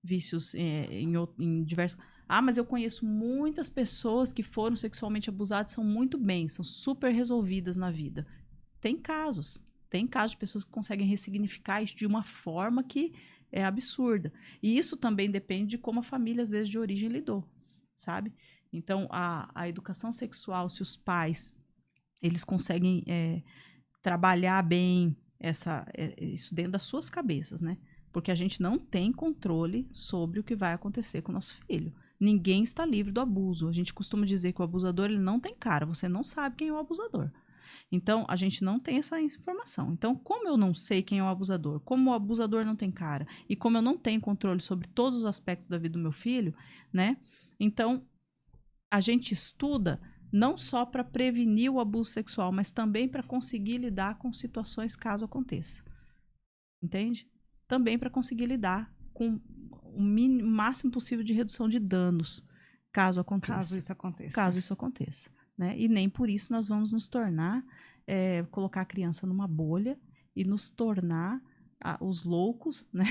vícios em diversos... Ah, mas eu conheço muitas pessoas que foram sexualmente abusadas, são muito bem, são super resolvidas na vida. Tem casos de pessoas que conseguem ressignificar isso de uma forma que é absurda. E isso também depende de como a família, às vezes, de origem lidou, sabe? Então, a educação sexual, se os pais, eles conseguem trabalhar bem isso dentro das suas cabeças, né? Porque a gente não tem controle sobre o que vai acontecer com o nosso filho. Ninguém está livre do abuso. A gente costuma dizer que o abusador, ele não tem cara. Você não sabe quem é o abusador. Então, a gente não tem essa informação. Então, como eu não sei quem é o abusador, como o abusador não tem cara, e como eu não tenho controle sobre todos os aspectos da vida do meu filho, né? Então, a gente estuda não só para prevenir o abuso sexual, mas também para conseguir lidar com situações caso aconteça. Entende? Também para conseguir lidar com o máximo possível de redução de danos, caso aconteça. Caso isso aconteça. Né? E nem por isso nós vamos nos tornar, colocar a criança numa bolha e nos tornar os loucos, né?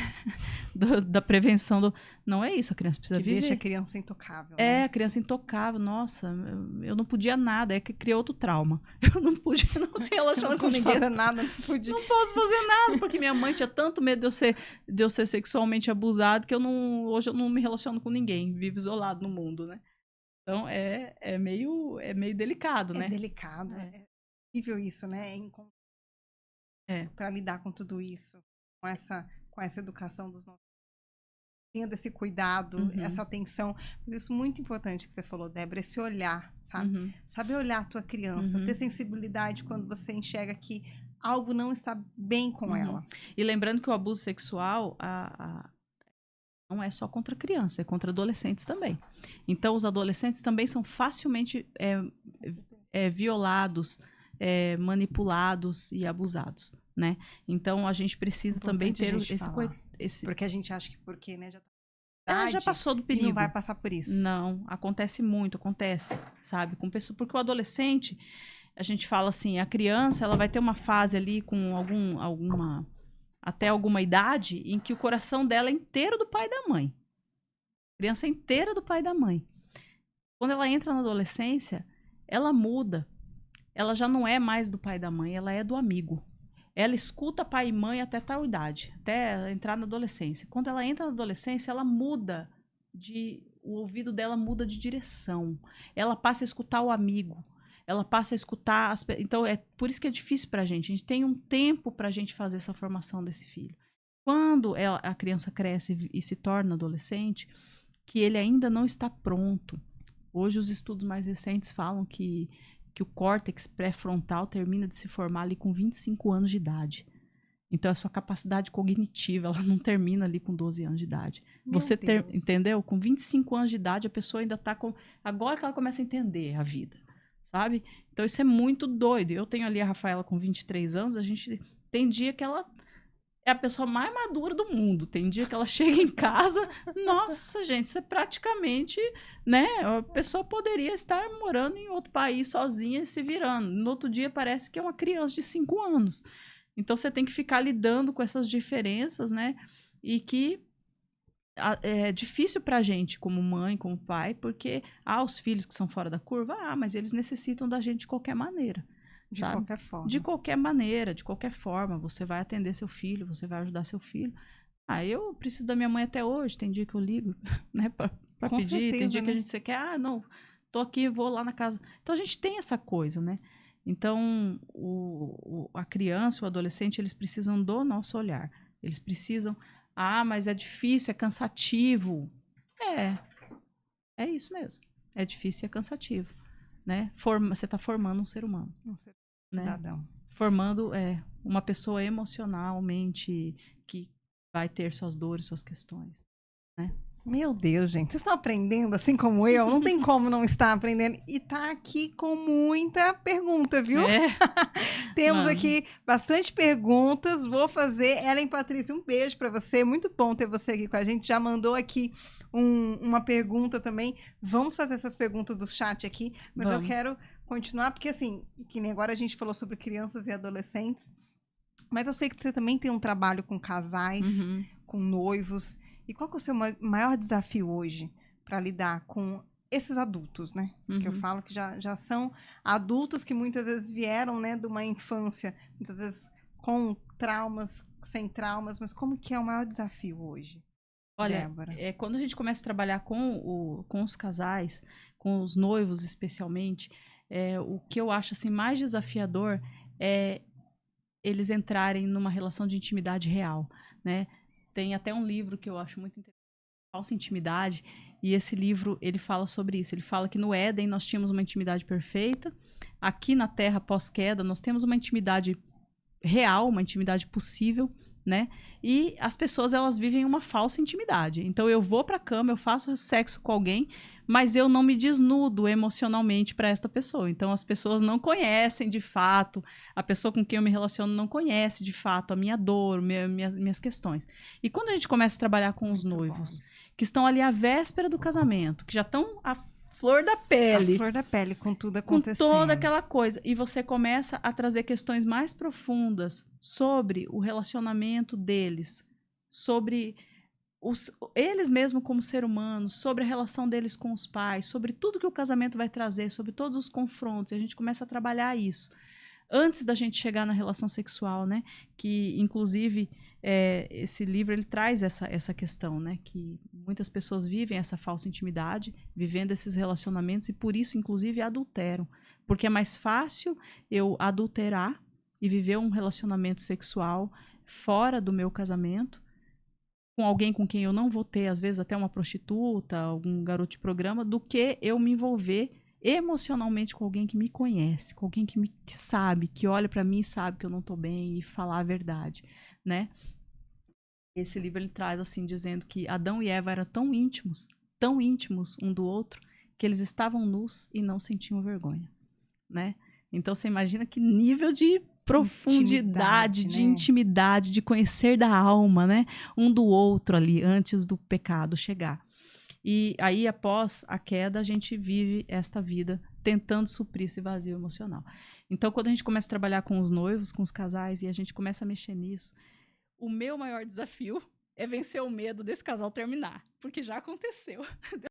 da prevenção do... Não é isso, a criança precisa viver. Deixa a criança intocável, né? A criança intocável. Nossa, eu não podia nada, que criou outro trauma. Eu não pude, não se relacionar com ninguém. Não fazer nada, não podia. Não posso fazer nada, porque minha mãe tinha tanto medo de eu ser sexualmente abusado que hoje eu não me relaciono com ninguém, vivo isolado no mundo, né? Então, é meio delicado, né? É delicado, é possível isso, né? Para lidar com tudo isso, com essa educação dos nossos filhos, tendo esse cuidado, essa atenção. Mas isso é muito importante que você falou, Débora, esse olhar, sabe? Saber olhar a tua criança, ter sensibilidade quando você enxerga que algo não está bem com ela. E lembrando que o abuso sexual, não é só contra criança, é contra adolescentes também. Então, os adolescentes também são facilmente violados, manipulados e abusados, né? Então, a gente precisa também ter esse... Porque a gente acha que né, já passou do perigo. E não vai passar por isso. Não, acontece muito, sabe? Com pessoa, porque o adolescente, a gente fala assim, a criança, ela vai ter uma fase ali com até alguma idade, em que o coração dela é inteiro do pai e da mãe. A criança é inteira do pai e da mãe. Quando ela entra na adolescência, ela muda. Ela já não é mais do pai e da mãe, ela é do amigo. Ela escuta pai e mãe até tal idade, até entrar na adolescência. Quando ela entra na adolescência, ela muda o ouvido dela muda de direção. Ela passa a escutar o amigo. Ela passa a escutar... Então, é por isso que é difícil pra gente. A gente tem um tempo pra gente fazer essa formação desse filho. Quando a criança cresce e se torna adolescente, que ele ainda não está pronto. Hoje, os estudos mais recentes falam que o córtex pré-frontal termina de se formar ali com 25 anos de idade. Então, a sua capacidade cognitiva, ela não termina ali com 12 anos de idade. Entendeu? Com 25 anos de idade, a pessoa ainda está com... Agora que ela começa a entender a vida. Sabe? Então, isso é muito doido. Eu tenho ali a Rafaela com 23 anos, a gente tem dia que ela é a pessoa mais madura do mundo. Tem dia que ela chega em casa, nossa, gente, isso é praticamente, né? A pessoa poderia estar morando em outro país sozinha e se virando. No outro dia parece que é uma criança de 5 anos. Então, você tem que ficar lidando com essas diferenças, né? E que é difícil pra gente, como mãe, como pai, porque os filhos que são fora da curva, mas eles necessitam da gente de qualquer maneira. De qualquer forma. De qualquer maneira, de qualquer forma. Você vai atender seu filho, você vai ajudar seu filho. Eu preciso da minha mãe até hoje, tem dia que eu ligo, né, pra pedir, certeza, tem dia que a gente quer, não, tô aqui, vou lá na casa. Então, a gente tem essa coisa, né? Então, a criança, o adolescente, eles precisam do nosso olhar. Eles precisam... mas é difícil, é cansativo. É isso mesmo. É difícil e é cansativo, né? Você está formando um ser humano. Um cidadão. Né? Formando uma pessoa emocionalmente que vai ter suas dores, suas questões, né? Meu Deus, gente, vocês estão aprendendo assim como eu? Não tem como não estar aprendendo. E tá aqui com muita pergunta, viu? Temos aqui bastante perguntas. Vou fazer. Ellen Patrícia, um beijo para você. Muito bom ter você aqui com a gente. Já mandou aqui uma pergunta também. Vamos fazer essas perguntas do chat aqui. Mas eu quero continuar, porque assim, que nem agora a gente falou sobre crianças e adolescentes. Mas eu sei que você também tem um trabalho com casais, com noivos. E qual que é o seu maior desafio hoje para lidar com esses adultos, né? Que eu falo que já são adultos que muitas vezes vieram, né, de uma infância, muitas vezes com traumas, sem traumas, mas como que é o maior desafio hoje? Olha, Débora? quando a gente começa a trabalhar com os casais, com os noivos especialmente, o que eu acho assim, mais desafiador é eles entrarem numa relação de intimidade real, né? Tem até um livro que eu acho muito interessante, Falsa Intimidade, e esse livro, ele fala sobre isso. Ele fala que no Éden nós tínhamos uma intimidade perfeita, aqui na Terra, pós-queda, nós temos uma intimidade real, uma intimidade possível, né? E as pessoas, elas vivem uma falsa intimidade. Então, eu vou pra cama, eu faço sexo com alguém, mas eu não me desnudo emocionalmente para esta pessoa. Então, as pessoas não conhecem de fato, a pessoa com quem eu me relaciono não conhece de fato a minha dor, minhas questões. E quando a gente começa a trabalhar com os noivos, que estão ali à véspera do casamento, que já estão à flor da pele. A flor da pele, com tudo acontecendo. Com toda aquela coisa. E você começa a trazer questões mais profundas sobre o relacionamento deles, sobre eles mesmos como ser humanos, sobre a relação deles com os pais, sobre tudo que o casamento vai trazer, sobre todos os confrontos. E a gente começa a trabalhar isso. Antes da gente chegar na relação sexual, né? Que, inclusive, esse livro ele traz essa questão, né? Que muitas pessoas vivem essa falsa intimidade, vivendo esses relacionamentos e, por isso, inclusive, adulteram. Porque é mais fácil eu adulterar e viver um relacionamento sexual fora do meu casamento, com alguém com quem eu não vou ter, às vezes, até uma prostituta, algum garoto de programa, do que eu me envolver emocionalmente com alguém que me conhece, com alguém que sabe, que olha pra mim e sabe que eu não tô bem e falar a verdade, né? Esse livro ele traz assim, dizendo que Adão e Eva eram tão íntimos um do outro, que eles estavam nus e não sentiam vergonha, né? Então você imagina que nível de profundidade, de intimidade, de conhecer da alma, né? Um do outro ali, antes do pecado chegar. E aí, após a queda, a gente vive esta vida tentando suprir esse vazio emocional. Então, quando a gente começa a trabalhar com os noivos, com os casais, e a gente começa a mexer nisso, o meu maior desafio é vencer o medo desse casal terminar, porque já aconteceu.